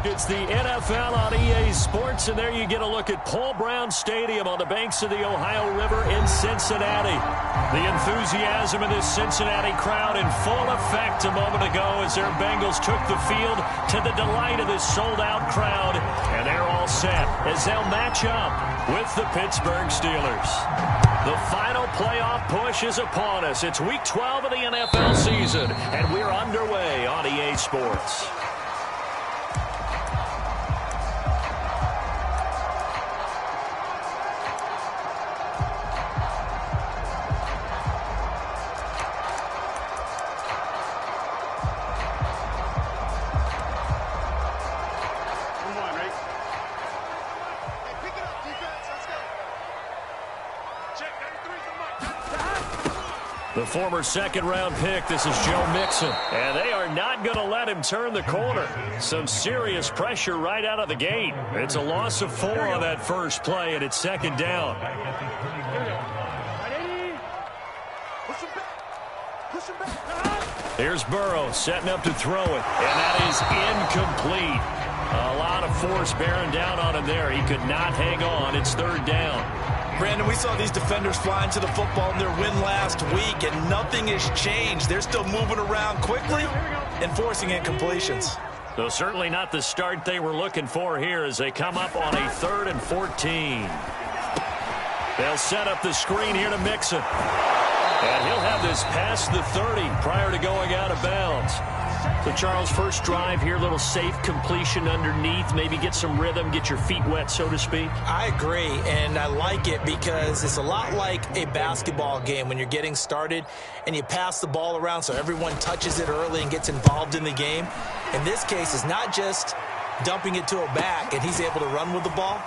It's the NFL on EA Sports, and there you get a look at Paul Brown Stadium on the banks of the Ohio River in Cincinnati. The enthusiasm in this Cincinnati crowd in full effect a moment ago as their Bengals took the field to the delight of this sold-out crowd. And they're all set as they'll match up with the Pittsburgh Steelers. The final playoff push is upon us. It's Week 12 of the NFL season, and we're underway on EA Sports. The former second-round pick, this is Joe Mixon. And they are not going to let him turn the corner. Some serious pressure right out of the gate. It's a loss of 4 on that first play, and it's second down. Here's Burrow setting up to throw it, and that is incomplete. A lot of force bearing down on him there. He could not hang on. It's third down. Brandon, we saw these defenders flying to the football in their win last week, and nothing has changed. They're still moving around quickly and forcing incompletions. So certainly not the start they were looking for here as they come up on a 3rd and 14. They'll set up the screen here to Mixon. And he'll have this past the 30 prior to going out of bounds. So, Charles, first drive here, little safe completion underneath, maybe get some rhythm, get your feet wet, so to speak. I agree, and I like it because it's a lot like a basketball game when you're getting started and you pass the ball around so everyone touches it early and gets involved in the game. In this case, it's not just dumping it to a back and he's able to run with the ball,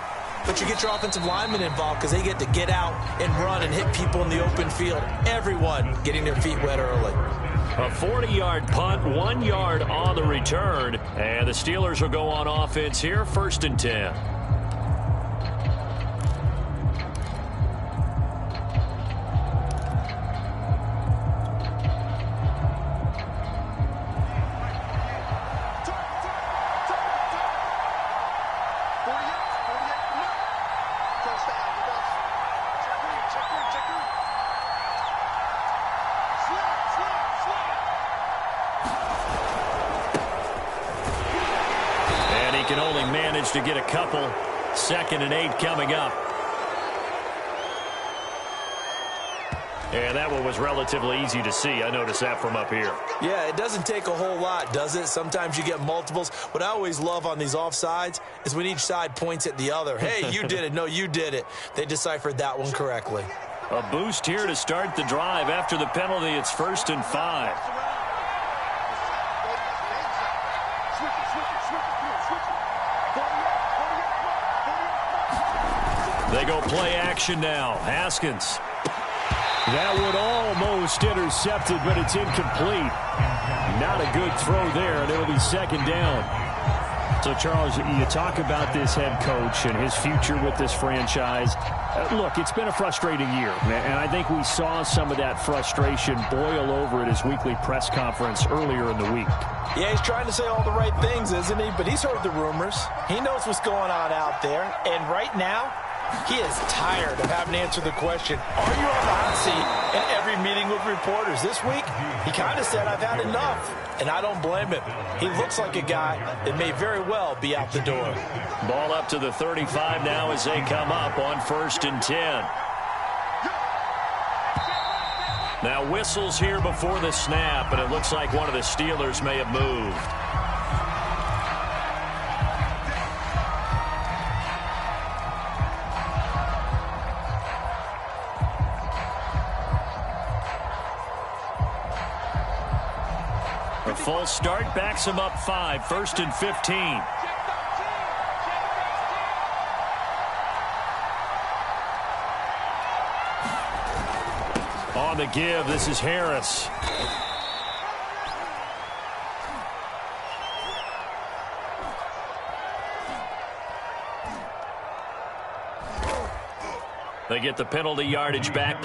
but you get your offensive linemen involved because they get to get out and run and hit people in the open field. Everyone getting their feet wet early. A 40-yard punt, 1 yard on the return. And the Steelers will go on offense here, 1st and 10. Can only manage to get a couple. 2nd and 8 coming up. And that one was relatively easy to see. I noticed that from up here. Yeah, it doesn't take a whole lot, does it? Sometimes you get multiples. What I always love on these offsides is when each side points at the other. Hey, you did it. No, you did it. They deciphered that one correctly. A boost here to start the drive. After the penalty, it's 1st and 5. They go play action now. Haskins. That one almost intercepted, but it's incomplete. Not a good throw there, and it'll be 2nd down. So, Charles, you talk about this head coach and his future with this franchise. Look, it's been a frustrating year, and I think we saw some of that frustration boil over at his weekly press conference earlier in the week. Yeah, he's trying to say all the right things, isn't he? But he's heard the rumors. He knows what's going on out there, and right now, he is tired of having to answer the question, are you on the hot seat in every meeting with reporters? This week, he kind of said, I've had enough, and I don't blame him. He looks like a guy that may very well be out the door. Ball up to the 35 now as they come up on 1st and 10. Now whistles here before the snap, and it looks like one of the Steelers may have moved. A full start backs him up 5, 1st and 15. On the give, this is Harris. They get the penalty yardage back.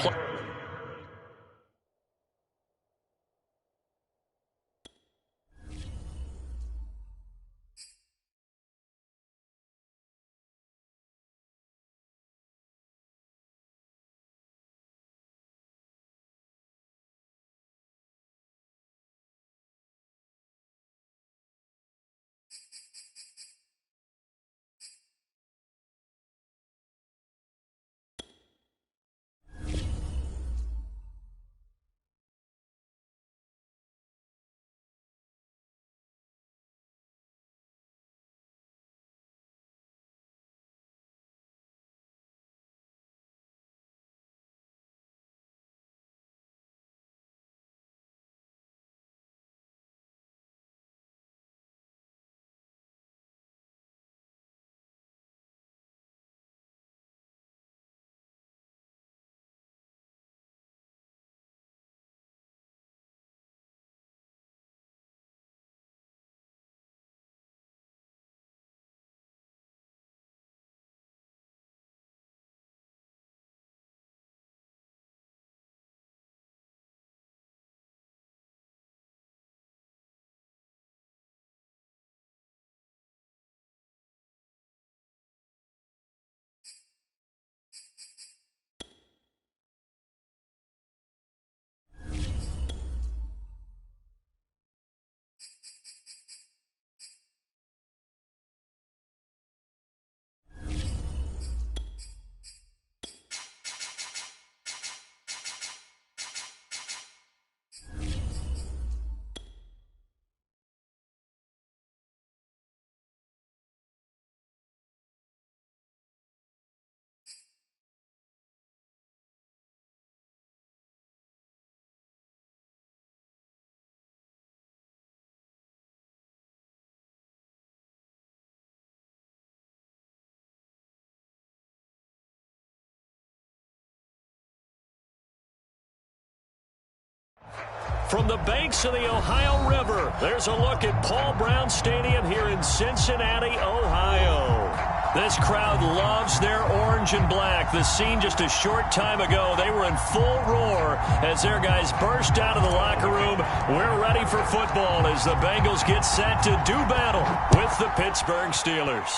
From the banks of the Ohio River, there's a look at Paul Brown Stadium here in Cincinnati, Ohio. This crowd loves their orange and black. The scene just a short time ago, they were in full roar as their guys burst out of the locker room. We're ready for football as the Bengals get set to do battle with the Pittsburgh Steelers.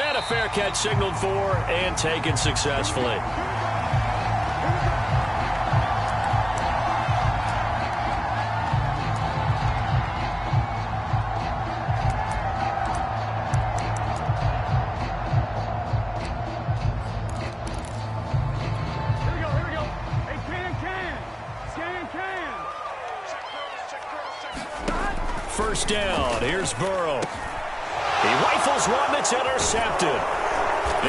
And a fair catch signaled for and taken successfully. First down. Here's Burrow. He rifles one that's intercepted.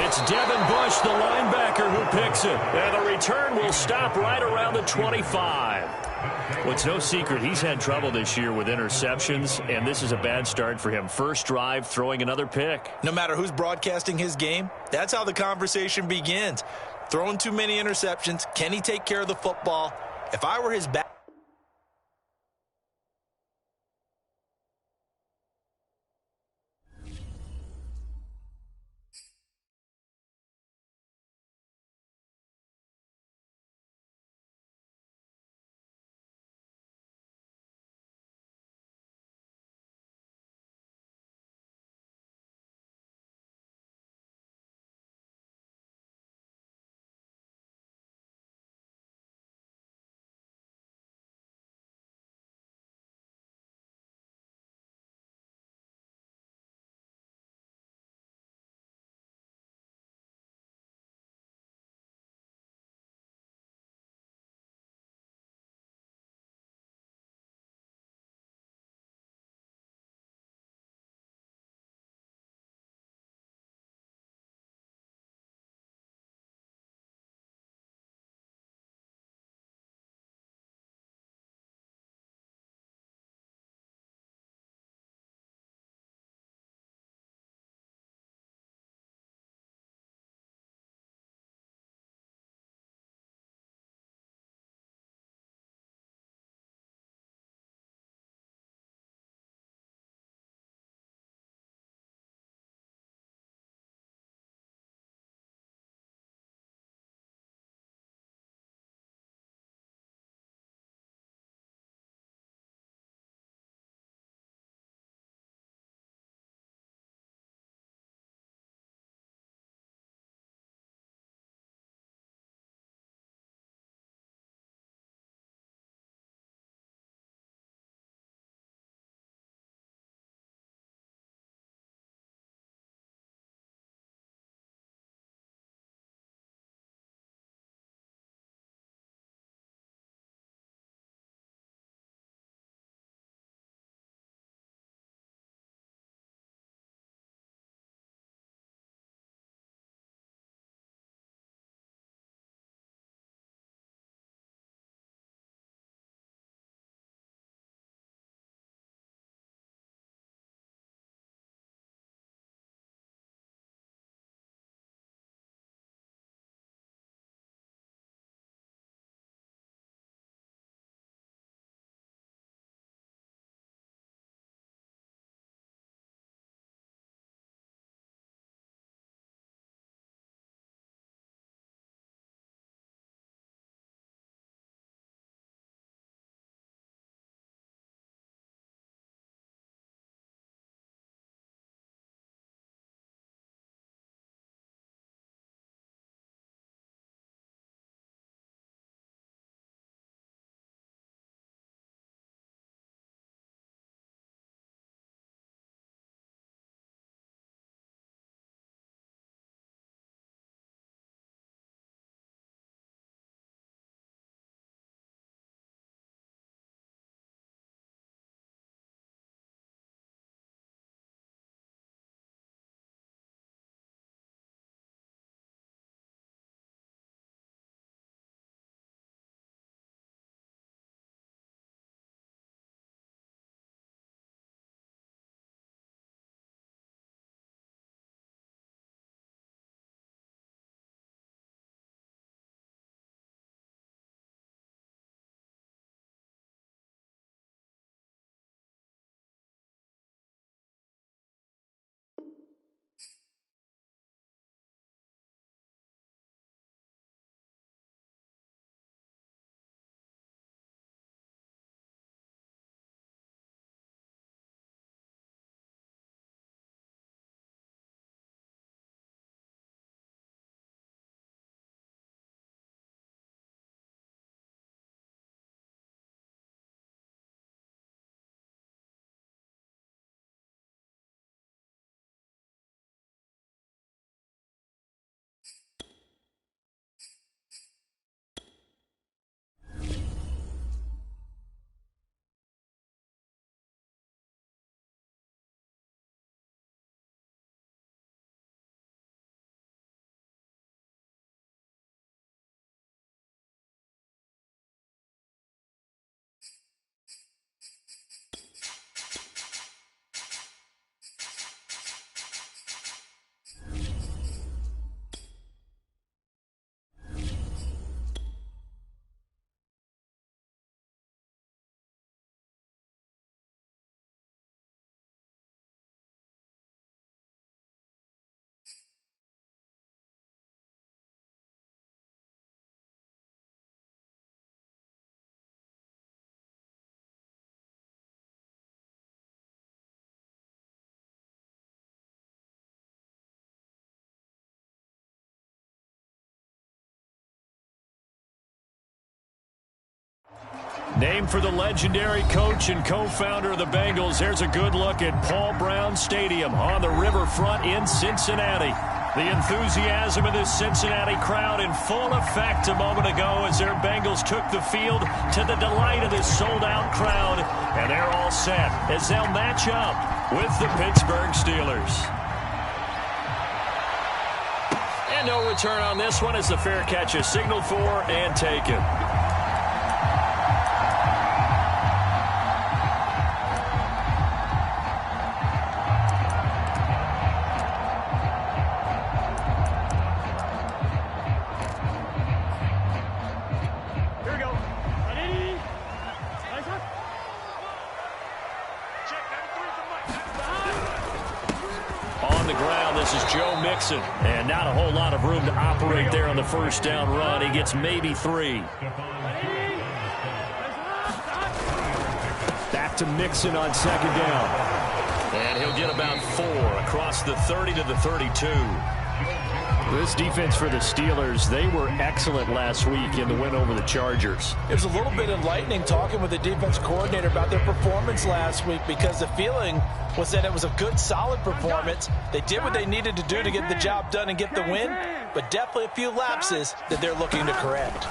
It's Devin Bush, the linebacker, who picks it. And the return will stop right around the 25. Well, it's no secret he's had trouble this year with interceptions, and this is a bad start for him. First drive, throwing another pick. No matter who's broadcasting his game, that's how the conversation begins. Throwing too many interceptions. Can he take care of the football? If I were his back. Named for the legendary coach and co-founder of the Bengals, there's a good look at Paul Brown Stadium on the riverfront in Cincinnati. The enthusiasm of this Cincinnati crowd in full effect a moment ago as their Bengals took the field to the delight of this sold-out crowd. And they're all set as they'll match up with the Pittsburgh Steelers. And no return on this one as the fair catch is signaled for and taken. And not a whole lot of room to operate there on the first down run. He gets maybe 3. Back to Mixon on second down. And he'll get about 4 across the 30 to the 32. This defense for the Steelers, they were excellent last week in the win over the Chargers. It was a little bit enlightening talking with the defense coordinator about their performance last week because the feeling was that it was a good, solid performance. They did what they needed to do to get the job done and get the win, but definitely a few lapses that they're looking to correct.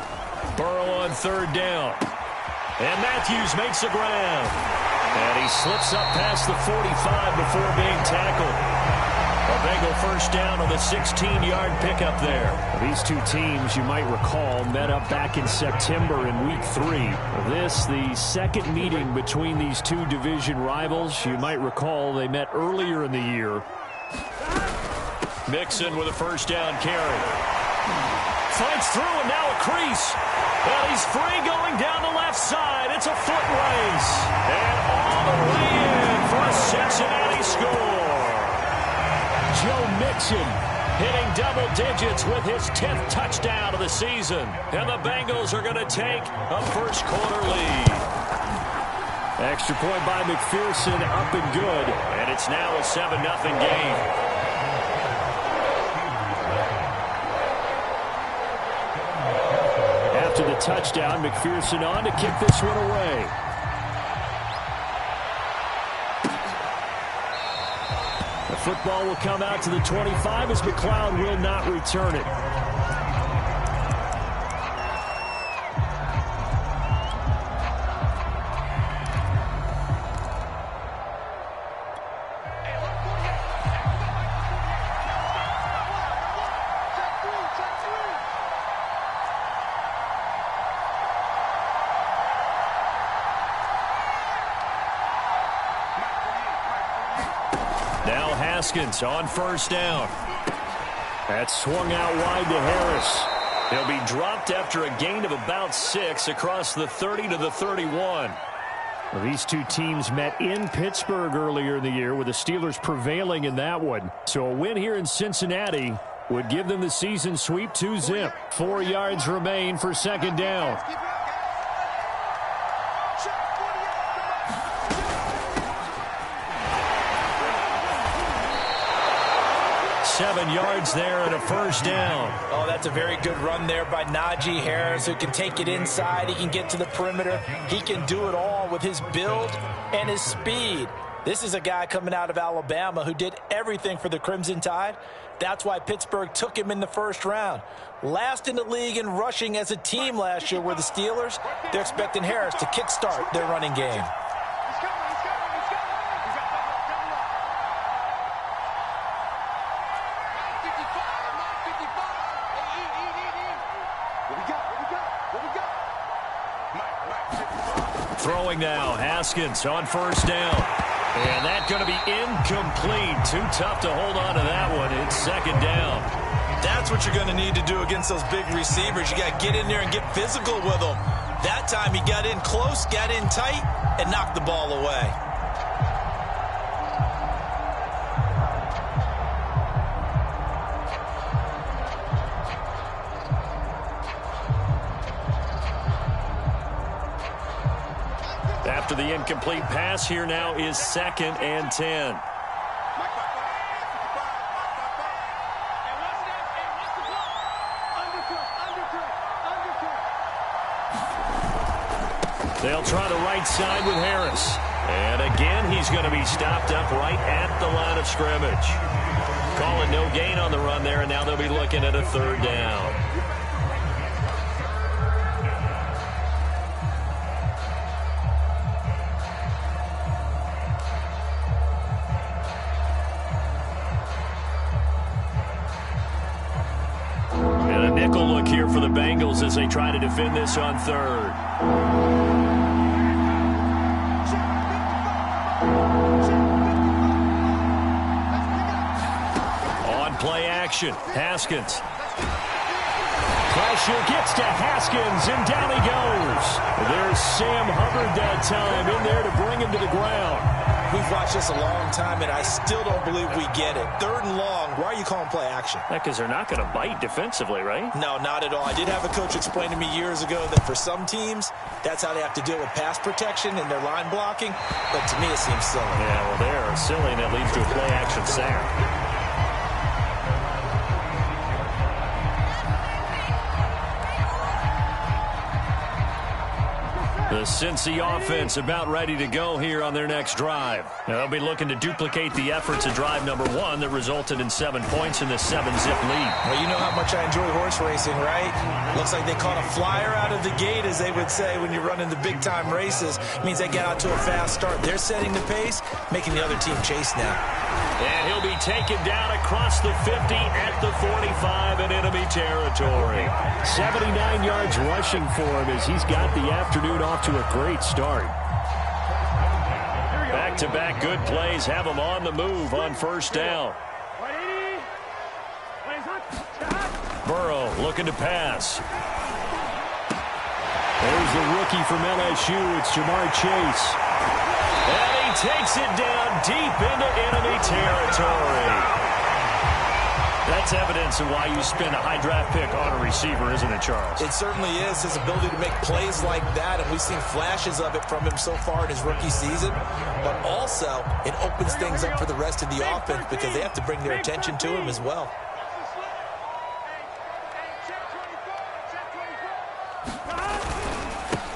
Burrow on third down. And Matthews makes the ground. And he slips up past the 45 before being tackled. A Bengal first down on the 16-yard pickup there. These two teams, you might recall, met up back in September in Week 3. This, the second meeting between these two division rivals. You might recall they met earlier in the year. Mixon with a first down carry. Finds through and now a crease. Well, he's free going down the left side. It's a foot race. And all the way in for a Cincinnati score. Joe Mixon hitting double digits with his 10th touchdown of the season. And the Bengals are going to take a first quarter lead. Extra point by McPherson, up and good. And it's now a 7-0 game. After the touchdown, McPherson on to kick this one away. The football will come out to the 25 as McLeod will not return it. Now Haskins on first down. That's swung out wide to Harris. He'll be dropped after a gain of about 6 across the 30 to the 31. Well, these two teams met in Pittsburgh earlier in the year with the Steelers prevailing in that one. So a win here in Cincinnati would give them the season sweep 2-zip. 4 yards remain for second down. 7 yards there and a first down. Oh, that's a very good run there by Najee Harris, who can take it inside. He can get to the perimeter. He can do it all with his build and his speed. This is a guy coming out of Alabama who did everything for the Crimson Tide. That's why Pittsburgh took him in the first round. Last in the league in rushing as a team last year were the Steelers. They're expecting Harris to kickstart their running game. Throwing now, Haskins on first down. And that's going to be incomplete. Too tough to hold on to that one. It's second down. That's what you're going to need to do against those big receivers. You got to get in there and get physical with them. That time he got in close, got in tight, and knocked the ball away. After the incomplete pass, here now is 2nd and 10. They'll try the right side with Harris. And again, he's going to be stopped up right at the line of scrimmage. Calling no gain on the run there, and now they'll be looking at a third down. And a nickel look here for the Bengals as they try to defend this on third. Play action. Haskins. Pressure gets to Haskins, and down he goes. There's Sam Hubbard that time in there to bring him to the ground. We've watched this a long time, and I still don't believe we get it. Third and long. Why are you calling play action? Because they're not going to bite defensively, right? No, not at all. I did have a coach explain to me years ago that for some teams, that's how they have to deal with pass protection and their line blocking. But to me, it seems silly. Yeah, well, they're silly, and that leads to a play action sack. The Cincy offense about ready to go here on their next drive. Now, they'll be looking to duplicate the efforts of drive number 1 that resulted in 7 points in the 7-zip lead. Well, you know how much I enjoy horse racing, right? Looks like they caught a flyer out of the gate, as they would say when you're running the big-time races. It means they get out to a fast start. They're setting the pace, making the other team chase now. And he'll be taken down across the 50 at the 45 in enemy territory. 79 yards rushing for him as he's got the afternoon off to a great start. Back-to-back good plays have him on the move on first down. Burrow looking to pass. There's the rookie from LSU. It's Jamar Chase. And he takes it down deep into enemy territory. That's evidence of why you spend a high draft pick on a receiver, isn't it, Charles? It certainly is. His ability to make plays like that, and we've seen flashes of it from him so far in his rookie season. But also, it opens things up for the rest of the offense because they have to bring their attention to him as well.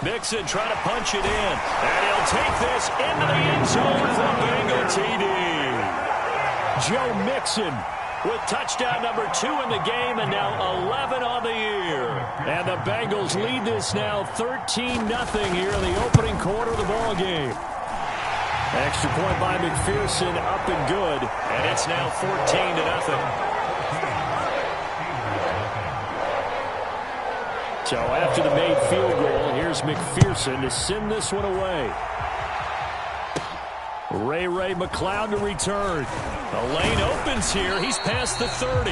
Mixon trying to punch it in. And he'll take this into the end zone for a Bengal TD. Joe Mixon with touchdown number 2 in the game, and now 11 on the year. And the Bengals lead this now 13-0 here in the opening quarter of the ball game. Extra point by McPherson, up and good. And it's now 14-0. So after the made field goal, here's McPherson to send this one away. Ray McLeod to return. The lane opens here. He's past the 30.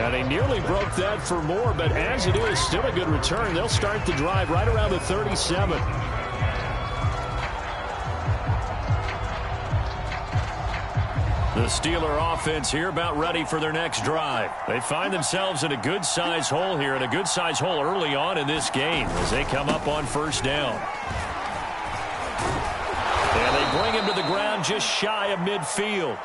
And he nearly broke that for more, but as it is, still a good return. They'll start the drive right around the 37. The Steeler offense here about ready for their next drive. They find themselves in a good-sized hole here, and a good-sized hole early on in this game as they come up on first down. And they bring him to the ground just shy of midfield.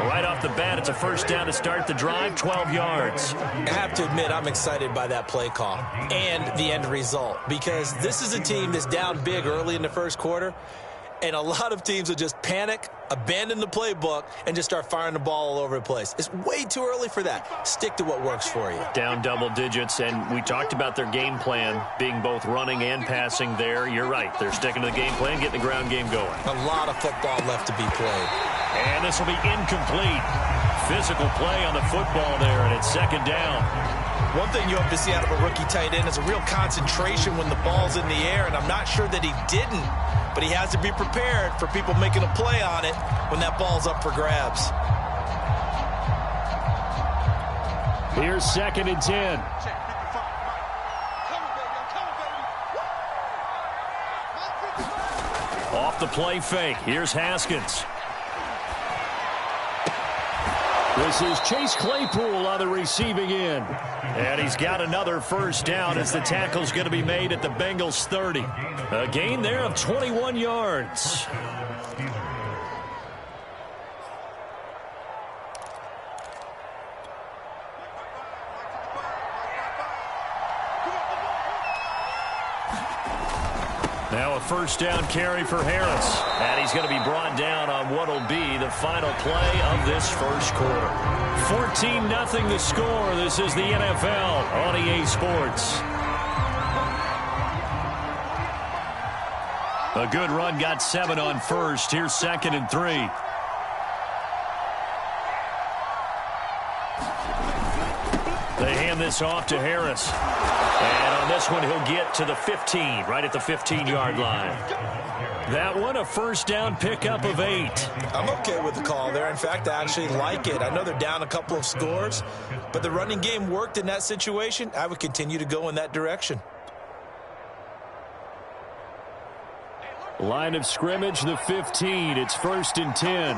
Right off the bat, it's a first down to start the drive, 12 yards. I have to admit, I'm excited by that play call and the end result, because this is a team that's down big early in the first quarter, and a lot of teams will just panic, abandon the playbook, and just start firing the ball all over the place. It's way too early for that. Stick to what works for you. Down double digits, and we talked about their game plan being both running and passing there. You're right. They're sticking to the game plan, getting the ground game going. A lot of football left to be played. And this will be incomplete. Physical play on the football there, and it's second down. One thing you have to see out of a rookie tight end is a real concentration when the ball's in the air, and I'm not sure that he didn't, but he has to be prepared for people making a play on it when that ball's up for grabs. Here's 2nd and 10. Off the play fake. Here's Haskins. This is Chase Claypool on the receiving end. And he's got another first down as the tackle's going to be made at the Bengals 30. A gain there of 21 yards. Now a first down carry for Harris. And he's going to be brought down on what will be the final play of this first quarter. 14-0 the score. This is the NFL on EA Sports. A good run, got 7 on first. Here's 2nd and 3. They hand this off to Harris. And on this one, he'll get to the 15, right at the 15-yard line. That one, a first down pickup of 8. I'm okay with the call there. In fact, I actually like it. I know they're down a couple of scores, but the running game worked in that situation. I would continue to go in that direction. Line of scrimmage, the 15. It's 1st and 10.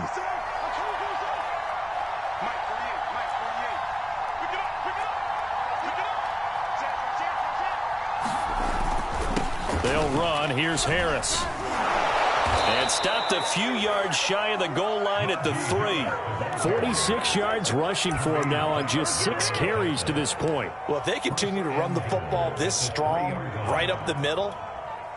They'll run. Here's Harris. And stopped a few yards shy of the goal line at the 3. 46 yards rushing for him now on just 6 carries to this point. Well, if they continue to run the football this strong, right up the middle,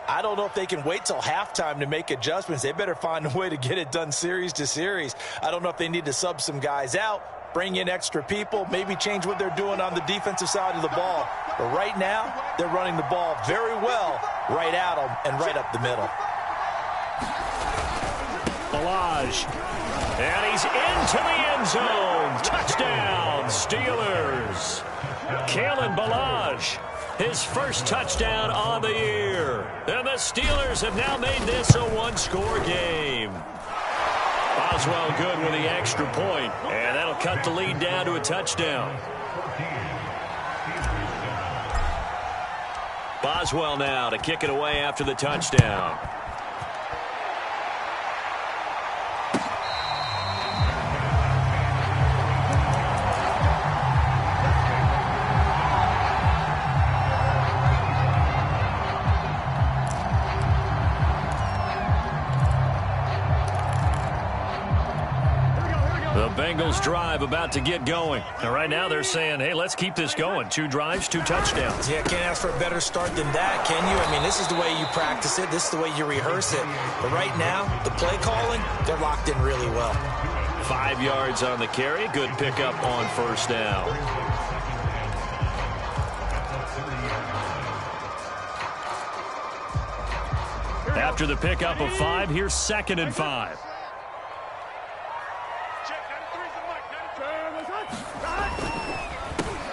I don't know if they can wait till halftime to make adjustments. They better find a way to get it done series to series. I don't know if they need to sub some guys out, bring in extra people, maybe change what they're doing on the defensive side of the ball. But right now, they're running the ball very well right at them and right up the middle. Balaj. And he's into the end zone. Touchdown, Steelers. Kalen Balaj, his first touchdown on the year. And the Steelers have now made this a one-score game. Boswell good with the extra point, and that'll cut the lead down to a touchdown. Boswell now to kick it away after the touchdown. Bengals drive about to get going. And right now they're saying, hey, let's keep this going. 2 drives, 2 touchdowns. Yeah, can't ask for a better start than that, can you? I mean, this is the way you practice it. This is the way you rehearse it. But right now, the play calling, they're locked in really well. 5 yards on the carry. Good pickup on first down. After the pickup of 5, here's 2nd and 5.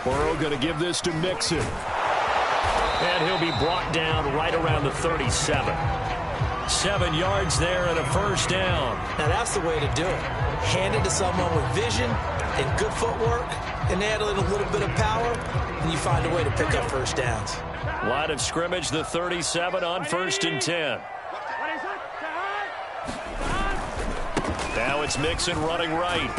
Burrow going to give this to Mixon. And he'll be brought down right around the 37. 7 yards there and a first down. Now that's the way to do it. Hand it to someone with vision and good footwork, and add a little bit of power, and you find a way to pick up first downs. Line of scrimmage, the 37 on 1st and 10. Now it's Mixon running right.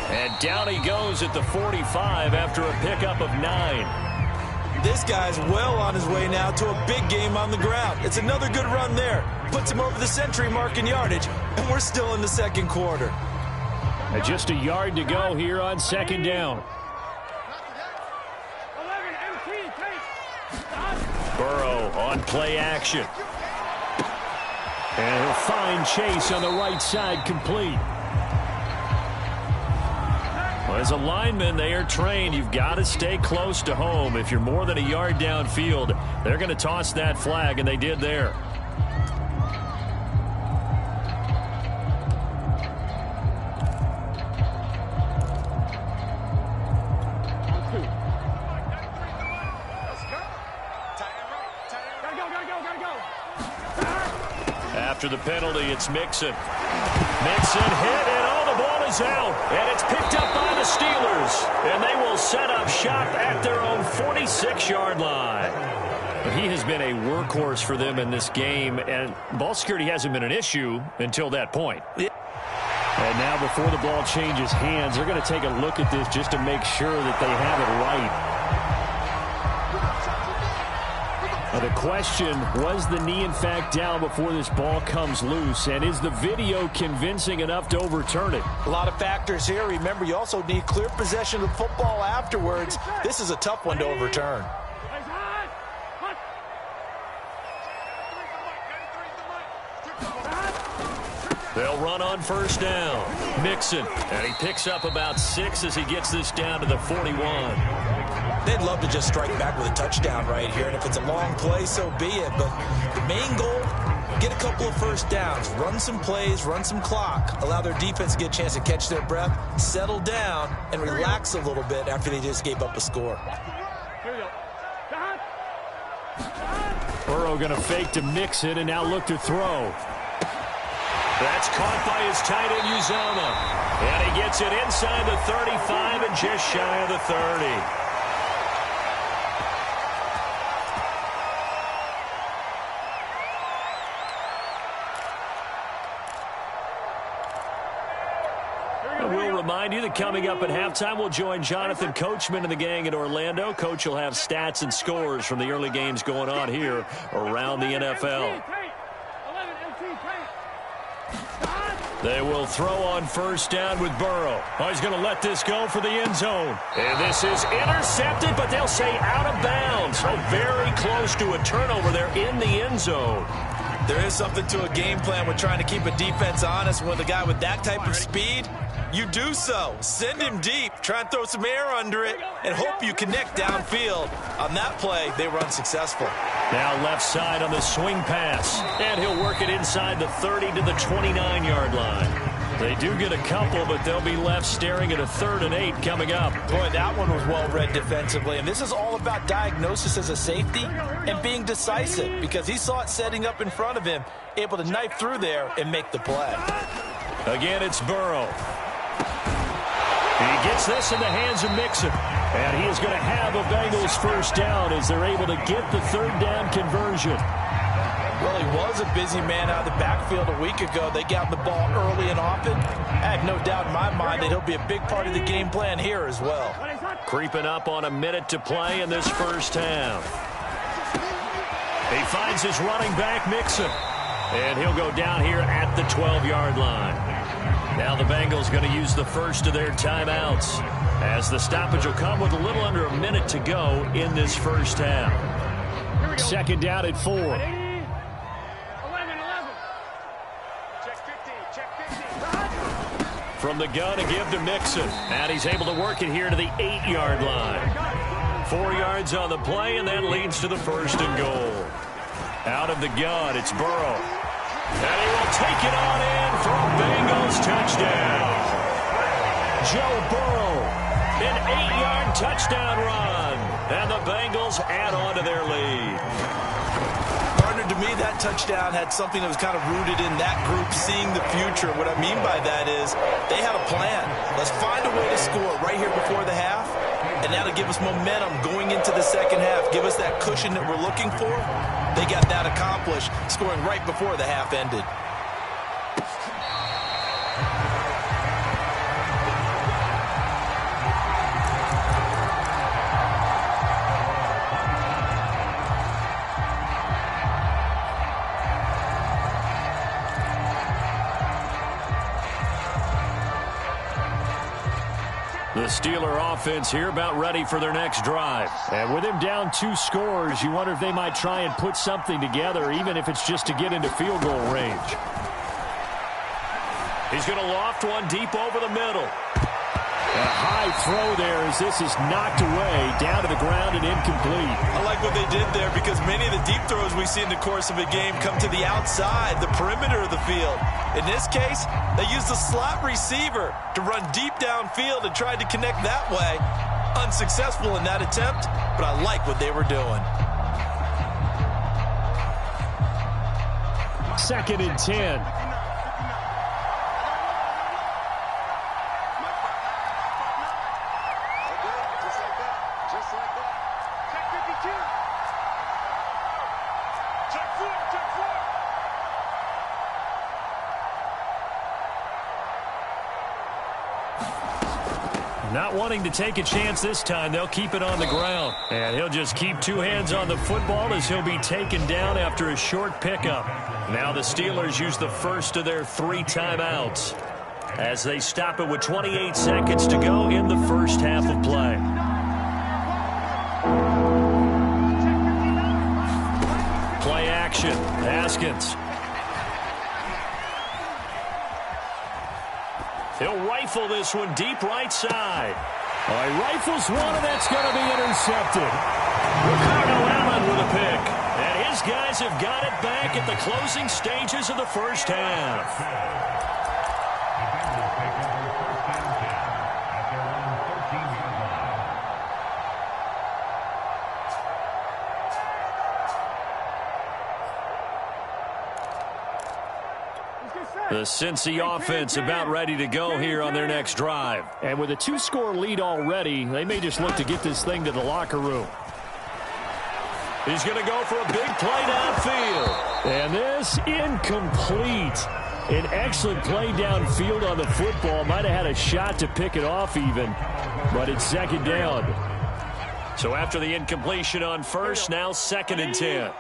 And down he goes at the 45 after a pickup of 9. This guy's well on his way now to a big game on the ground. It's another good run there. Puts him over the century mark in yardage, and we're still in the second quarter. And just a yard to go here on 2nd down. Burrow on play action. And he'll find Chase on the right side, complete. Well, as a lineman, they are trained. You've got to stay close to home. If you're more than a yard downfield, they're going to toss that flag, and they did there. After the penalty, it's Mixon. Mixon hit, and all the ball is out. And it's picked up by the Steelers. And they will set up shop at their own 46-yard line. He has been a workhorse for them in this game, and ball security hasn't been an issue until that point. And now before the ball changes hands, they're going to take a look at this just to make sure that they have it right. The question, was the knee in fact down before this ball comes loose? And is the video convincing enough to overturn it? A lot of factors here. Remember, you also need clear possession of the football afterwards. This is a tough one to overturn. They'll run on first down. Mixon, and he picks up about 6 as he gets this down to the 41. They'd love to just strike back with a touchdown right here, and if it's a long play, so be it. But the main goal, get a couple of first downs, run some plays, run some clock, allow their defense to get a chance to catch their breath, settle down, and relax a little bit after they just gave up a score. Burrow going to fake to Mixon and now look to throw. That's caught by his tight end, Uzomah. And he gets it inside the 35 and just shy of the 30. We'll remind you that coming up at halftime, we'll join Jonathan Coachman and the gang in Orlando. Coach will have stats and scores from the early games going on here around the NFL. They will throw on first down with Burrow. Oh, he's going to let this go for the end zone. And this is intercepted, but they'll say out of bounds. So very close to a turnover there in the end zone. There is something to a game plan with trying to keep a defense honest. When the guy with that type of speed, you do so. Send him deep. Try and throw some air under it and hope you connect downfield. On that play, they were unsuccessful. Now left side on the swing pass. And he'll work it inside the 30 to the 29-yard line. They do get a couple, but they'll be left staring at a 3rd and 8 coming up. Boy, that one was well read defensively. And this is all about diagnosis as a safety and being decisive, because he saw it setting up in front of him, able to knife through there and make the play. Again, it's Burrow. He gets this in the hands of Mixon. And he is going to have a Bengals first down as they're able to get the 3rd down conversion. Well, he was a busy man out of the backfield a week ago. They got the ball early and often. I have no doubt in my mind that he'll be a big part of the game plan here as well. Creeping up on a minute to play in this first half. He finds his running back, Mixon. And he'll go down here at the 12-yard line. Now the Bengals going to use the first of their timeouts, as the stoppage will come with a little under a minute to go in this first half. 2nd down at 4. 11, 11. Check 50, check 50. From the gun to give to Mixon. And he's able to work it here to the 8-yard line. 4 yards on the play, and that leads to the 1st and goal. Out of the gun, it's Burrow. And he will take it on in for a Bengals touchdown. Joe Burrow, an 8-yard touchdown run. And the Bengals add on to their lead. Partner, to me, that touchdown had something that was kind of rooted in that group seeing the future. What I mean by that is they had a plan. Let's find a way to score right here before the half, and that'll give us momentum going into the second half. Give us that cushion that we're looking for. They got that accomplished, scoring right before the half ended. The Steeler offense here about ready for their next drive. And with him down 2 scores, you wonder if they might try and put something together, even if it's just to get into field goal range. He's going to loft one deep over the middle. A high throw there as this is knocked away, down to the ground and incomplete. I like what they did there, because many of the deep throws we see in the course of a game come to the outside, the perimeter of the field. In this case, they used the slot receiver to run deep downfield and tried to connect that way. Unsuccessful in that attempt, but I like what they were doing. 2nd and 10. Not wanting to take a chance this time, they'll keep it on the ground. And he'll just keep 2 hands on the football as he'll be taken down after a short pickup. Now the Steelers use the first of their 3 timeouts as they stop it with 28 seconds to go in the first half of play. Play action. Haskins. He'll rifle this one deep right side. He rifles one, and that's going to be intercepted. Ricardo Allen with a pick. And his guys have got it back at the closing stages of the first half. The Cincy offense about ready to go here on their next drive. And with a 2-score lead already, they may just look to get this thing to the locker room. He's going to go for a big play downfield. And this incomplete. An excellent play downfield on the football. Might have had a shot to pick it off even, but it's second down. So after the incompletion on first, now 2nd and 10.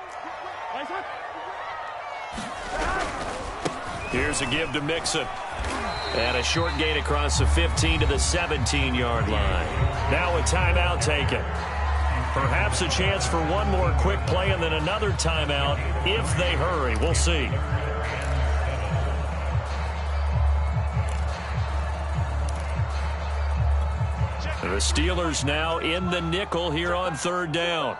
Here's a give to Mixon. And a short gain across the 15 to the 17-yard line. Now a timeout taken. Perhaps a chance for one more quick play and then another timeout if they hurry. We'll see. The Steelers now in the nickel here on 3rd down.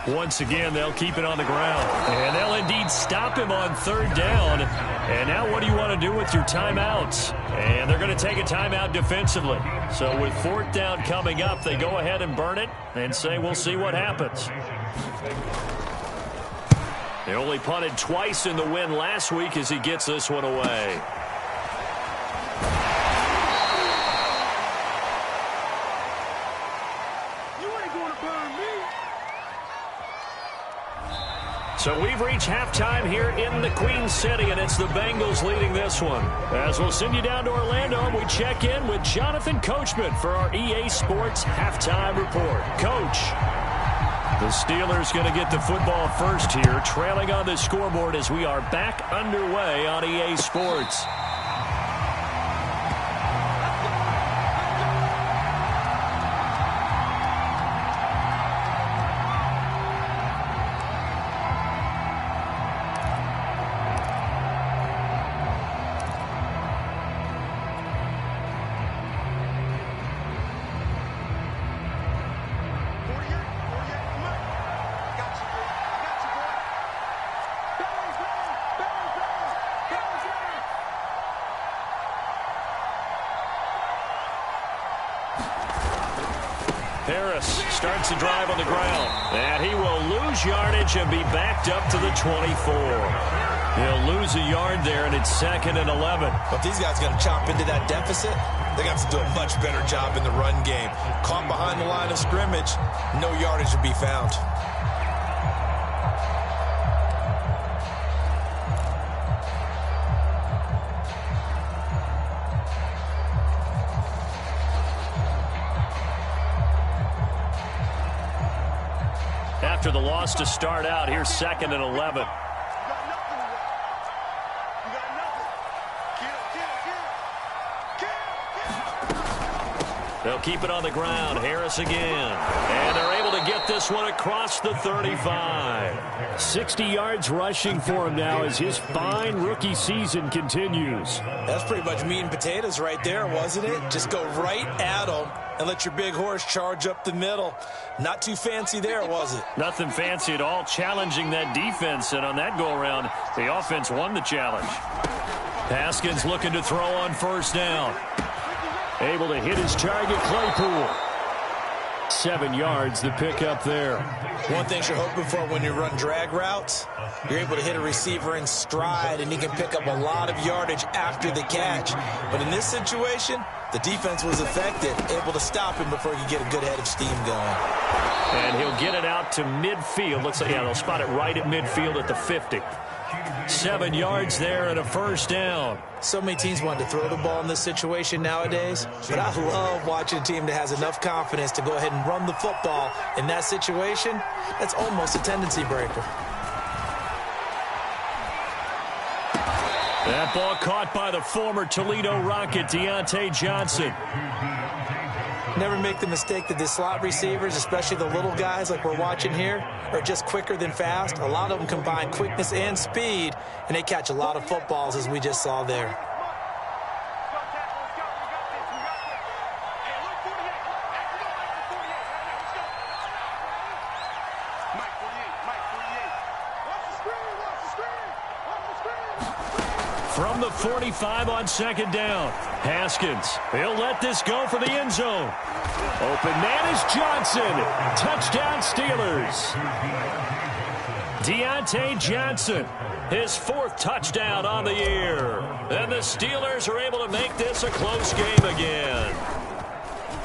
Once again, they'll keep it on the ground. And they'll indeed stop him on 3rd down. And now what do you want to do with your timeouts? And they're going to take a timeout defensively. So with 4th down coming up, they go ahead and burn it and say we'll see what happens. They only punted twice in the win last week as he gets this one away. So we've reached halftime here in the Queen City, and it's the Bengals leading this one. As we'll send you down to Orlando, we check in with Jonathan Coachman for our EA Sports Halftime Report. Coach, the Steelers going to get the football first here, trailing on the scoreboard as we are back underway on EA Sports. Starts the drive on the ground. And he will lose yardage and be backed up to the 24. He'll lose a yard there, and it's 2nd and 11. But these guys are going to chop into that deficit. They got to do a much better job in the run game. Caught behind the line of scrimmage, no yardage to be found. After the loss to start out, here's 2nd and 11. They'll keep it on the ground. Harris again. And they're able to get this one across the 35. 60 yards rushing for him now as his fine rookie season continues. That's pretty much meat and potatoes right there, wasn't it? Just go right at him and let your big horse charge up the middle. Not too fancy there, was it? Nothing fancy at all, challenging that defense. And on that go-around, the offense won the challenge. Haskins looking to throw on 1st down. Able to hit his target, Claypool. 7 yards, the pickup there. One thing you're hoping for when you run drag routes, you're able to hit a receiver in stride, and he can pick up a lot of yardage after the catch. But in this situation, the defense was effective, able to stop him before he could get a good head of steam going. And he'll get it out to midfield. Looks like, yeah, they'll spot it right at midfield at the 50. 7 yards there and a 1st down. So many teams want to throw the ball in this situation nowadays, but I love watching a team that has enough confidence to go ahead and run the football. In that situation, that's almost a tendency breaker. That ball caught by the former Toledo Rocket, Deontay Johnson. Never make the mistake that the slot receivers, especially the little guys like we're watching here, are just quicker than fast. A lot of them combine quickness and speed, and they catch a lot of footballs, as we just saw there. From the 45 on second down, Haskins. He'll let this go for the end zone. Open man is Johnson. Touchdown Steelers. Deontay Johnson, his 4th touchdown on the year. And the Steelers are able to make this a close game again.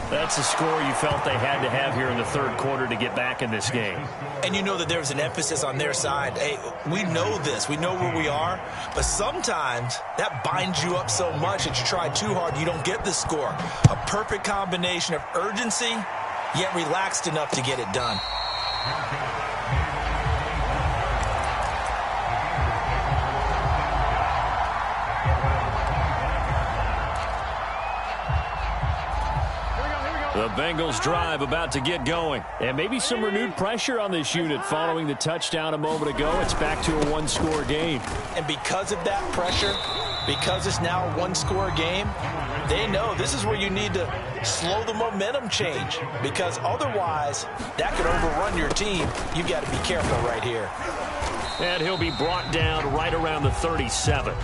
That's a score you felt they had to have here in the third quarter to get back in this game. And you know that there was an emphasis on their side. Hey, we know this. We know where we are. But sometimes that binds you up so much that you try too hard, you don't get the score. A perfect combination of urgency, yet relaxed enough to get it done. The Bengals drive about to get going. And maybe some renewed pressure on this unit following the touchdown a moment ago. It's back to a one-score game. And because of that pressure, because it's now a one-score game, they know this is where you need to slow the momentum change. Because otherwise, that could overrun your team. You've got to be careful right here. And he'll be brought down right around the 37.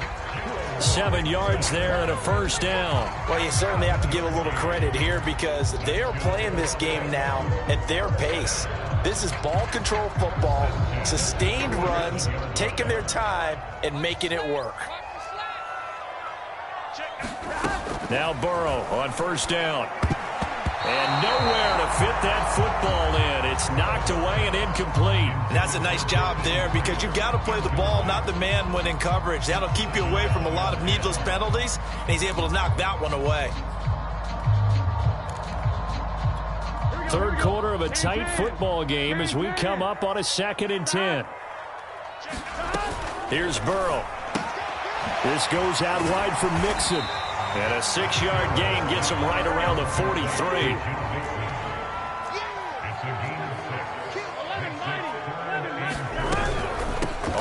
7 yards there and a first down. Well, you certainly have to give a little credit here because they are playing this game now at their pace. This is ball control football, sustained runs, taking their time and making it work. Now Burrow on first down. And nowhere to fit that football in. It's knocked away and incomplete. And that's a nice job there because you've got to play the ball, not the man when in coverage. That'll keep you away from a lot of needless penalties, and he's able to knock that one away. Third quarter of a tight football game as we come up on a 2nd and 10. Here's Burrow. This goes out wide for Mixon. And a 6-yard gain gets him right around the 43.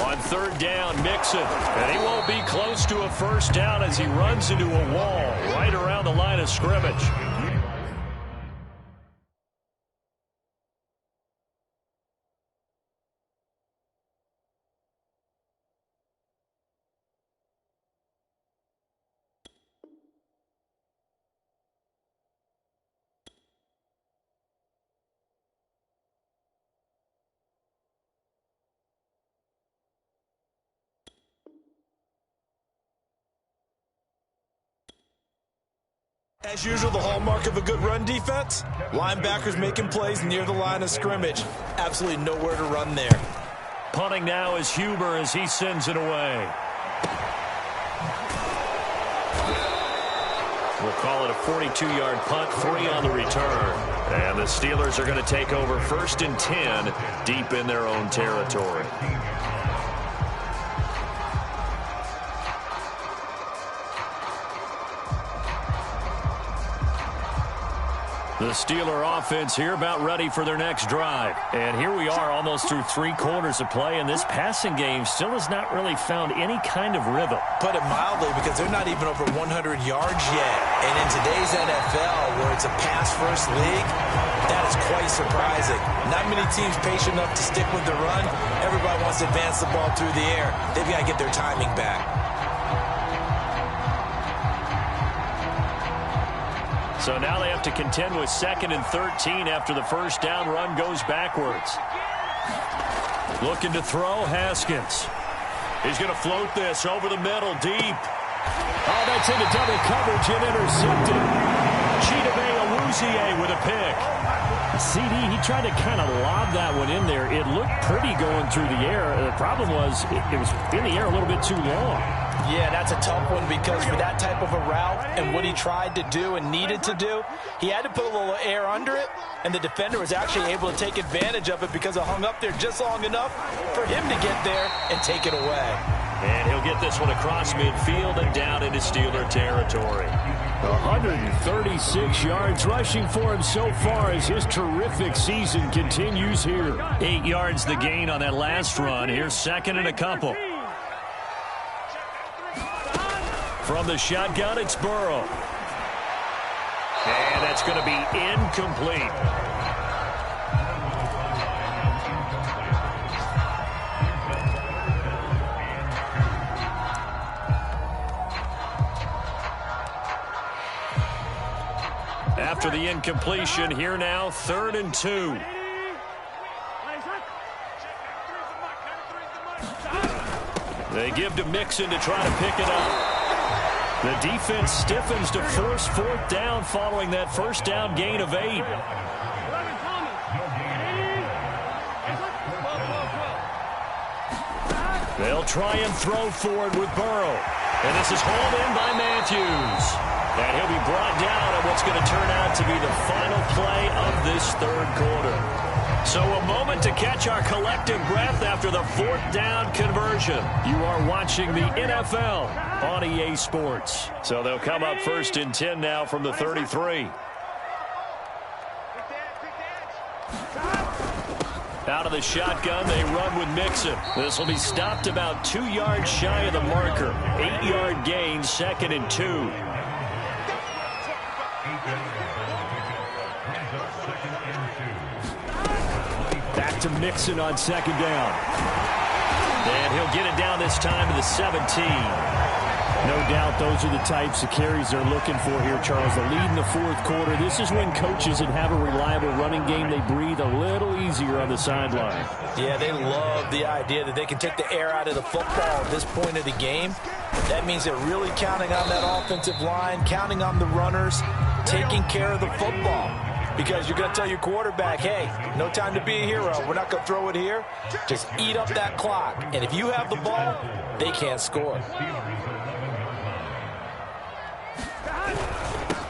On third down, Mixon. And he won't be close to a first down as he runs into a wall right around the line of scrimmage. As usual, the hallmark of a good run defense, linebackers making plays near the line of scrimmage. Absolutely nowhere to run there. Punting now is Huber as he sends it away. We'll call it a 42-yard punt, 3 on the return. And the Steelers are going to take over 1st and 10 deep in their own territory. The Steeler offense here about ready for their next drive. And here we are almost through 3 quarters of play, and this passing game still has not really found any kind of rhythm. Put it mildly, because they're not even over 100 yards yet. And in today's NFL, where it's a pass-first league, that is quite surprising. Not many teams patient enough to stick with the run. Everybody wants to advance the ball through the air. They've got to get their timing back. So now they have to contend with 2nd and 13 after the first down run goes backwards. Looking to throw, Haskins. He's going to float this over the middle, deep. Oh, that's into double coverage and intercepted. Chidobe Awuzie with a pick. CD, he tried to kind of lob that one in there. It looked pretty going through the air. The problem was it was in the air a little bit too long. Yeah, that's a tough one because for that type of a route and what he tried to do and needed to do, he had to put a little air under it, and the defender was actually able to take advantage of it because it hung up there just long enough for him to get there and take it away. And he'll get this one across midfield and down into Steeler territory. 136 yards rushing for him so far as his terrific season continues here. 8 yards the gain on that last run. Here's second and a couple. From the shotgun, it's Burrow. And that's going to be incomplete. After the incompletion, here now, 3rd and 2. They give to Mixon to try to pick it up. The defense stiffens to force 4th down following that first down gain of 8. They'll try and throw forward with Burrow. And this is hauled in by Matthews. And he'll be brought down on what's going to turn out to be the final play of this 3rd quarter. So a moment to catch our collective breath after the 4th down conversion. You are watching the NFL on EA Sports. So they'll come up 1st and 10 now from the 33. Out of the shotgun, they run with Mixon. This will be stopped about 2 yards shy of the marker. 8-yard gain, 2nd and 2. Back to Mixon on 2nd down. And he'll get it down this time to the 17. No doubt those are the types of carries they're looking for here, Charles. The lead in the 4th quarter. This is when coaches that have a reliable running game, they breathe a little easier on the sideline. Yeah, they love the idea that they can take the air out of the football at this point of the game. That means they're really counting on that offensive line, counting on the runners, taking care of the football. Because you're going to tell your quarterback, hey, no time to be a hero. We're not going to throw it here. Just eat up that clock. And if you have the ball, they can't score.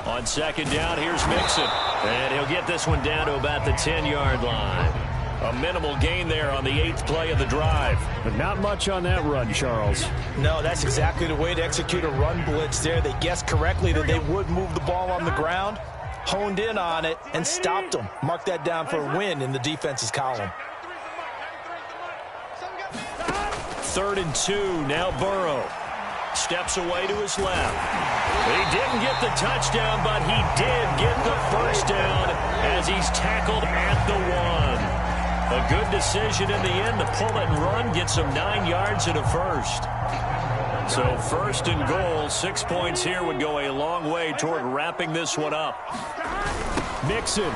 On 2nd down, here's Mixon. And he'll get this one down to about the 10-yard line. A minimal gain there on the 8th play of the drive. But not much on that run, Charles. No, that's exactly the way to execute a run blitz there. They guessed correctly that they would move the ball on the ground, honed in on it, and stopped them. Mark that down for a win in the defense's column. 3rd and 2, now Burrow. Steps away to his left. He didn't get the touchdown, but he did get the first down as he's tackled at the 1. A good decision in the end to pull it and run, get some 9 yards and a first. So 1st and goal, 6 points here would go a long way toward wrapping this one up. Mixon.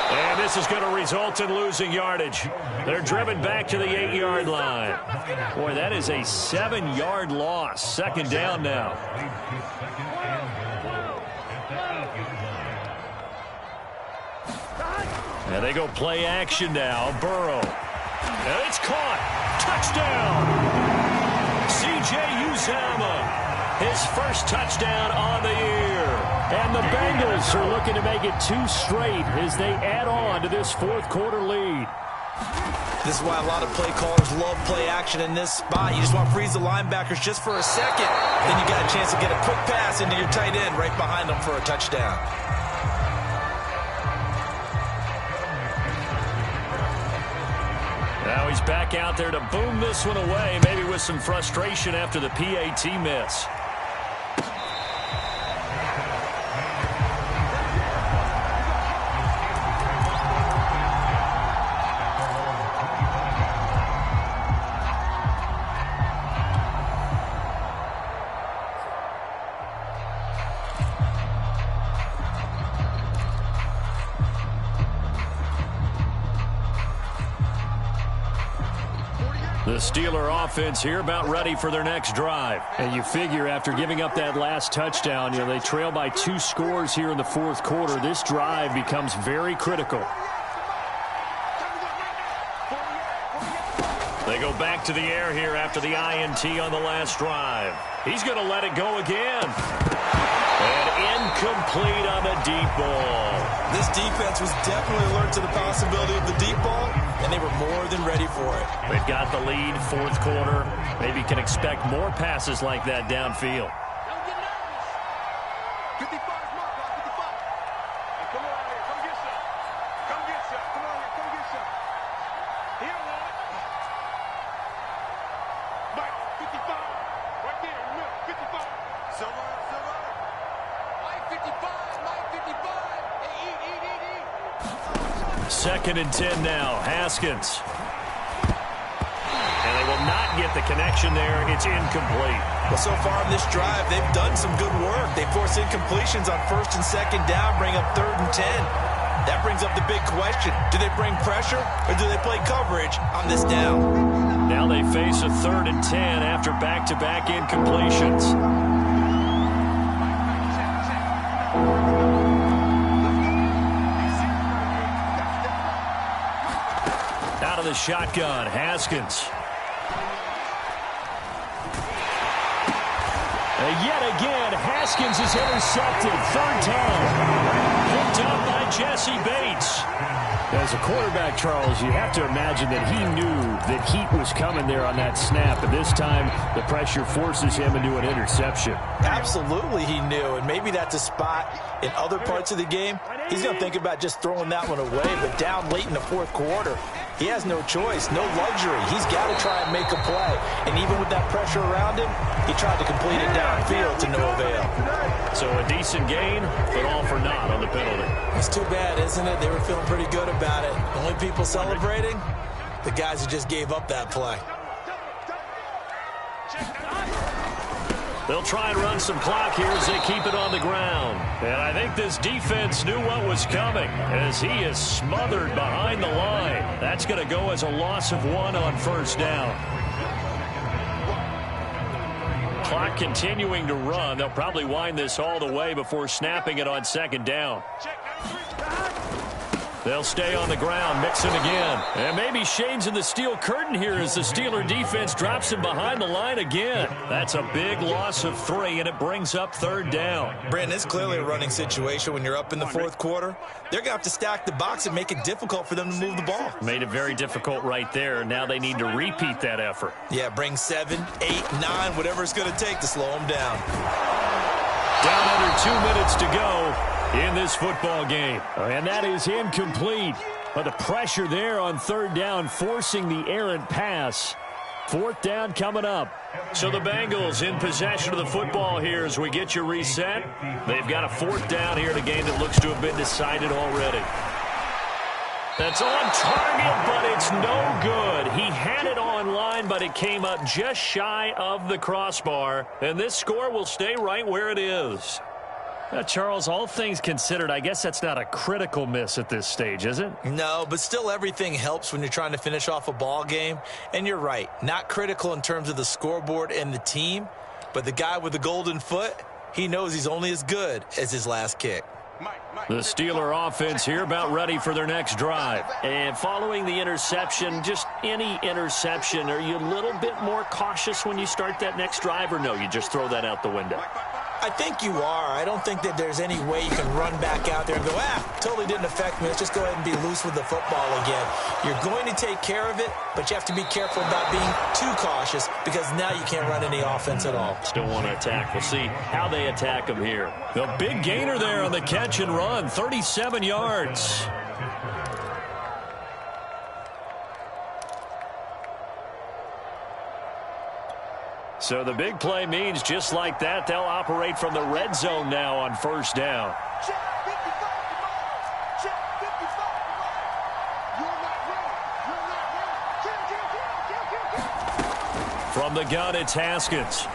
And this is going to result in losing yardage. They're driven back to the 8-yard line. Boy, that is a 7-yard loss. 2nd down now. And they go play action now. Burrow. And it's caught. Touchdown. C.J. Uzomah. His first touchdown on the year. And the Bengals are looking to make it 2 straight as they add on to this 4th quarter lead. This is why a lot of play callers love play action in this spot. You just want to freeze the linebackers just for a second. Then you got a chance to get a quick pass into your tight end right behind them for a touchdown. Now he's back out there to boom this one away, maybe with some frustration after the PAT miss. The Steeler offense here about ready for their next drive. And you figure after giving up that last touchdown, they trail by 2 scores here in the 4th quarter. This drive becomes very critical. They go back to the air here after the INT on the last drive. He's going to let it go again. And incomplete on the deep ball. This defense was definitely alert to the possibility of the deep ball, and they were more than ready for it. They've got the lead, 4th quarter. Maybe can expect more passes like that downfield. 55 mark, 55. Hey, come on out here. Come get some. Come get some. Come on here. Come get some. Here, man. Mike, 55. Right there in the middle. 55. Silver. Mike, 55. Mike, 55. Hey, eat. Second and 10 now. Haskins. And they will not get the connection there. It's incomplete. Well, so far in this drive, they've done some good work. They force incompletions on first and second down, bring up third and 10. That brings up the big question. Do they bring pressure or do they play coverage on this down? Now they face a third and 10 after back-to-back incompletions. Out of the shotgun, Haskins. Yet again, Haskins is intercepted. Third down. Picked up by Jesse Bates. As a quarterback, Charles, you have to imagine that he knew that heat was coming there on that snap. And this time, the pressure forces him into an interception. Absolutely he knew. And maybe that's a spot in other parts of the game. He's going to think about just throwing that one away. But down late in the fourth quarter, he has no choice, no luxury. He's got to try and make a play. And even with that pressure around him, he tried to complete it downfield to no avail. So a decent gain, but all for naught on the penalty. It's too bad, isn't it? They were feeling pretty good about it. The only people celebrating, the guys who just gave up that play. They'll try and run some clock here as they keep it on the ground. And I think this defense knew what was coming as he is smothered behind the line. That's going to go as a loss of 1 on first down. Clock continuing to run. They'll probably wind this all the way before snapping it on second down. They'll stay on the ground, mixing again. And maybe Shane's in the steel curtain here as the Steeler defense drops him behind the line again. That's a big loss of 3, and it brings up third down. Brandon, it's clearly a running situation when you're up in the fourth quarter. They're going to have to stack the box and make it difficult for them to move the ball. Made it very difficult right there. Now they need to repeat that effort. Yeah, bring 7, 8, 9, whatever it's going to take to slow them down. Down under 2 minutes to go in this football game. And that is incomplete. But the pressure there on third down, forcing the errant pass. Fourth down coming up. So the Bengals in possession of the football here as we get you reset. They've got a fourth down here in a game that looks to have been decided already. That's on target, but it's no good. He had it on line, but it came up just shy of the crossbar. And this score will stay right where it is. Charles, all things considered, I guess that's not a critical miss at this stage, is it? No, but still everything helps when you're trying to finish off a ball game. And you're right, not critical in terms of the scoreboard and the team, but the guy with the golden foot, he knows he's only as good as his last kick. The Steeler offense here about ready for their next drive. And following the interception, just any interception, are you a little bit more cautious when you start that next drive, or no, you just throw that out the window? I think you are. I don't think that there's any way you can run back out there and go, totally didn't affect me. Let's just go ahead and be loose with the football again. You're going to take care of it, but you have to be careful about being too cautious because now you can't run any offense at all. Still want to attack. We'll see how they attack them here. The big gainer there on the catch and run, 37 yards. So the big play means just like that, they'll operate from the red zone now on first down. From the gun, it's Haskins.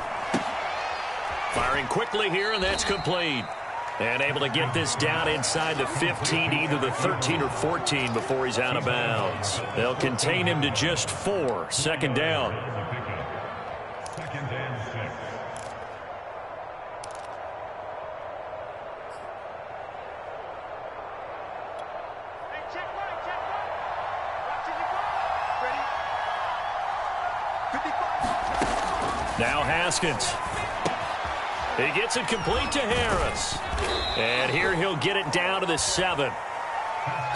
Firing quickly here, and that's complete. And able to get this down inside the 15, either the 13 or 14 before he's out of bounds. They'll contain him to just 4. Second down. Now Haskins. He gets it complete to Harris. And here he'll get it down to the 7.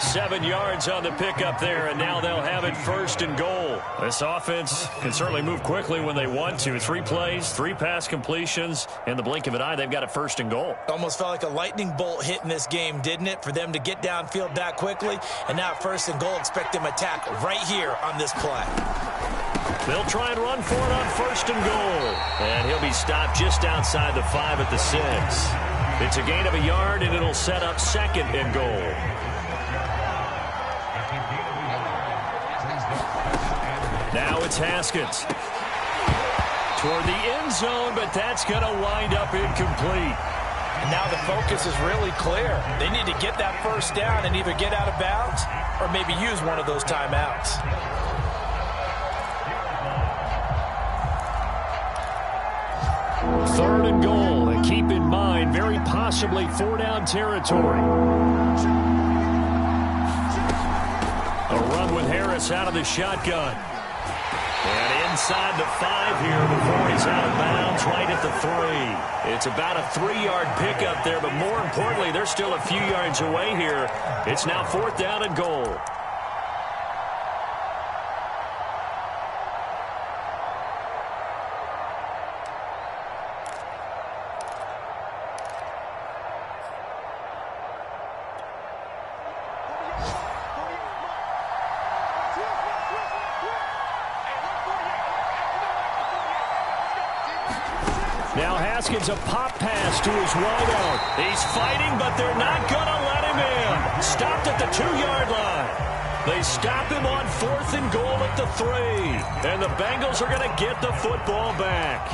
7 yards on the pickup there, and now they'll have it first and goal. This offense can certainly move quickly when they want to. 3 plays, 3 pass completions. In the blink of an eye, they've got it first and goal. Almost felt like a lightning bolt hit in this game, didn't it? For them to get downfield that quickly. And now first and goal, expect them to attack right here on this play. They'll try and run for it on first and goal. And he'll be stopped just outside the 5 at the 6. It's a gain of a yard, and it'll set up second and goal. Now it's Haskins. Toward the end zone, but that's going to wind up incomplete. And now the focus is really clear. They need to get that first down and either get out of bounds or maybe use one of those timeouts. Third and goal, and keep in mind, very possibly 4-down territory. A run with Harris out of the shotgun. And inside the 5 here before he's out of bounds, right at the 3. It's about a 3-yard pickup there, but more importantly, they're still a few yards away here. It's now 4th down and goal. Now Haskins, a pop pass to his wideout. He's fighting, but they're not going to let him in. Stopped at the 2-yard line. They stop him on 4th and goal at the 3. And the Bengals are going to get the football back.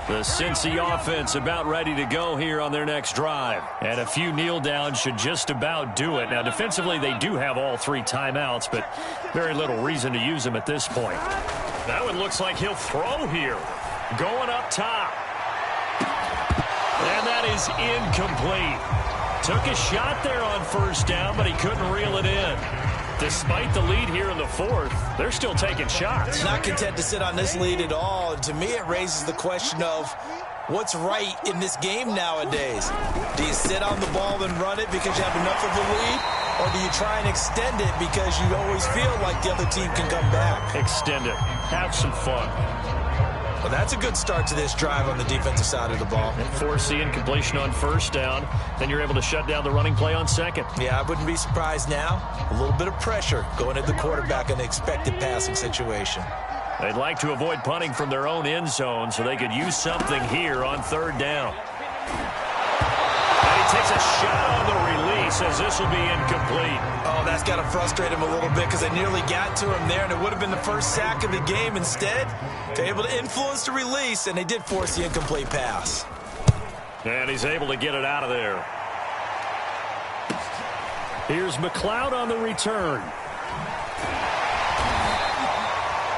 The Cincy offense about ready to go here on their next drive. And a few kneel downs should just about do it. Now, defensively, they do have all 3 timeouts, but very little reason to use them at this point. That one looks like he'll throw here. Going up top. And that is incomplete. Took a shot there on first down, but he couldn't reel it in. Despite the lead here in the 4th, they're still taking shots. Not content to sit on this lead at all. And to me, it raises the question of what's right in this game nowadays. Do you sit on the ball and run it because you have enough of a lead? Or do you try and extend it because you always feel like the other team can come back? Extend it. Have some fun. Well, that's a good start to this drive on the defensive side of the ball. And force the incompletion on first down. Then you're able to shut down the running play on second. Yeah, I wouldn't be surprised now. A little bit of pressure going at the quarterback in the expected passing situation. They'd like to avoid punting from their own end zone so they could use something here on 3rd down. And he takes a shot on the release as this will be incomplete. Oh, that's got to frustrate him a little bit because they nearly got to him there, and it would have been the first sack of the game. Instead, they're able to influence the release, and they did force the incomplete pass. And he's able to get it out of there. Here's McLeod on the return.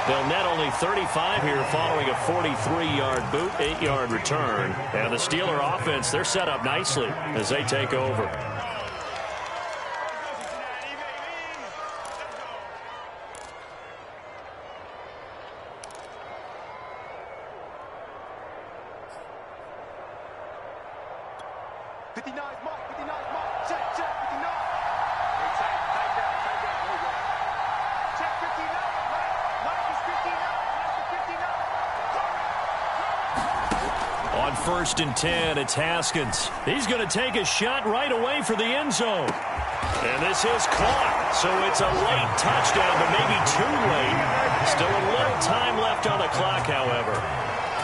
They'll net only 35 here following a 43-yard boot, 8-yard return. And the Steeler offense, they're set up nicely as they take over. On 1st and 10, it's Haskins. He's going to take a shot right away for the end zone. And this is caught. So it's a late touchdown, but maybe too late. Still a little time left on the clock, however.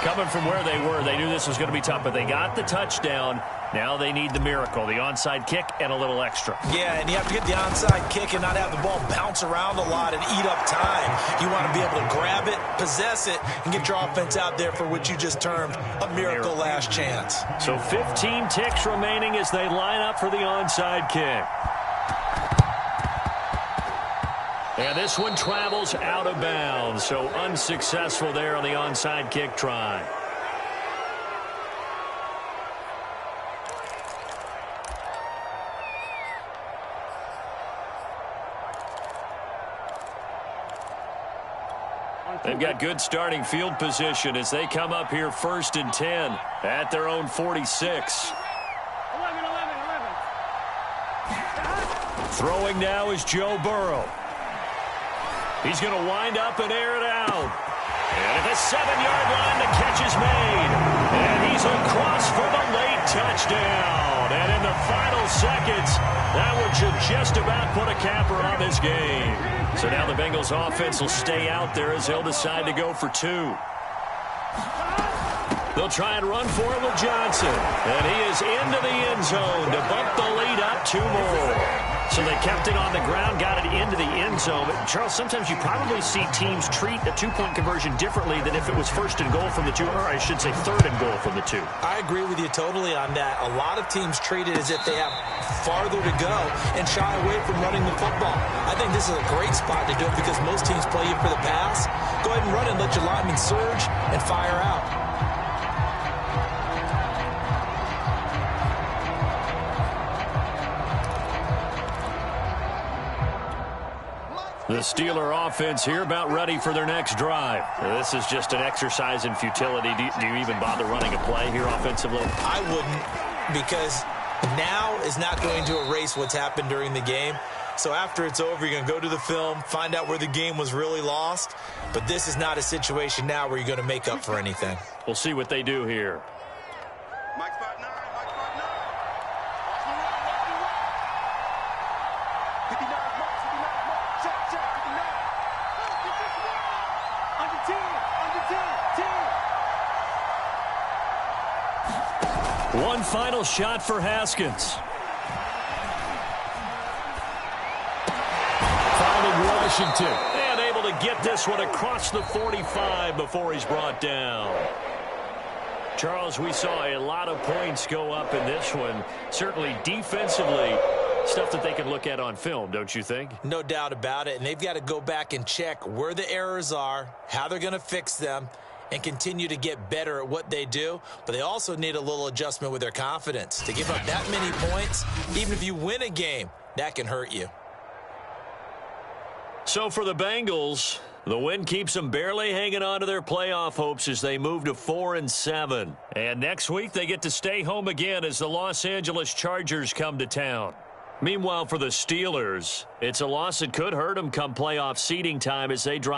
Coming from where they were, they knew this was going to be tough, but they got the touchdown. Now they need the miracle, the onside kick and a little extra. Yeah, and you have to get the onside kick and not have the ball bounce around a lot and eat up time. You want to be able to grab it, possess it, and get your offense out there for what you just termed a miracle last chance. So 15 ticks remaining as they line up for the onside kick. And this one travels out of bounds, so unsuccessful there on the onside kick try. They've got good starting field position as they come up here 1st and 10 at their own 46. Throwing now is Joe Burrow. He's going to wind up and air it out. And at the 7-yard line, the catch is made. And he's across for the late touchdown. And in the final seconds, that one should just about put a capper on this game. So now the Bengals offense will stay out there as they'll decide to go for 2. They'll try and run for it with Johnson. And he is into the end zone to bump the lead up 2 more. So they kept it on the ground, got it into the end zone. But, Charles, sometimes you probably see teams treat a 2-point conversion differently than if it was 1st and goal from the 2, or I should say 3rd and goal from the 2. I agree with you totally on that. A lot of teams treat it as if they have farther to go and shy away from running the football. I think this is a great spot to do it because most teams play you for the pass. Go ahead and run it, let your linemen surge, and fire out. The Steeler offense here about ready for their next drive. This is just an exercise in futility. Do you even bother running a play here offensively? I wouldn't, because now is not going to erase what's happened during the game. So after it's over, you're going to go to the film, find out where the game was really lost. But this is not a situation now where you're going to make up for anything. We'll see what they do here. Mike spot 9, Mike spot 9. Watch me run, 59 marks, 59 marks. Check, 59. Under 10, under 10, 10. One final shot for Haskins. Finding Washington. And able to get this one across the 45 before he's brought down. Charles, we saw a lot of points go up in this one. Certainly defensively, stuff that they can look at on film, don't you think? No doubt about it. And they've got to go back and check where the errors are, how they're going to fix them, and continue to get better at what they do. But they also need a little adjustment with their confidence. To give up that many points, even if you win a game, that can hurt you. So for the Bengals, the win keeps them barely hanging on to their playoff hopes as they move to 4-7. And next week they get to stay home again as the Los Angeles Chargers come to town. Meanwhile, for the Steelers, it's a loss that could hurt them come playoff seeding time as they drop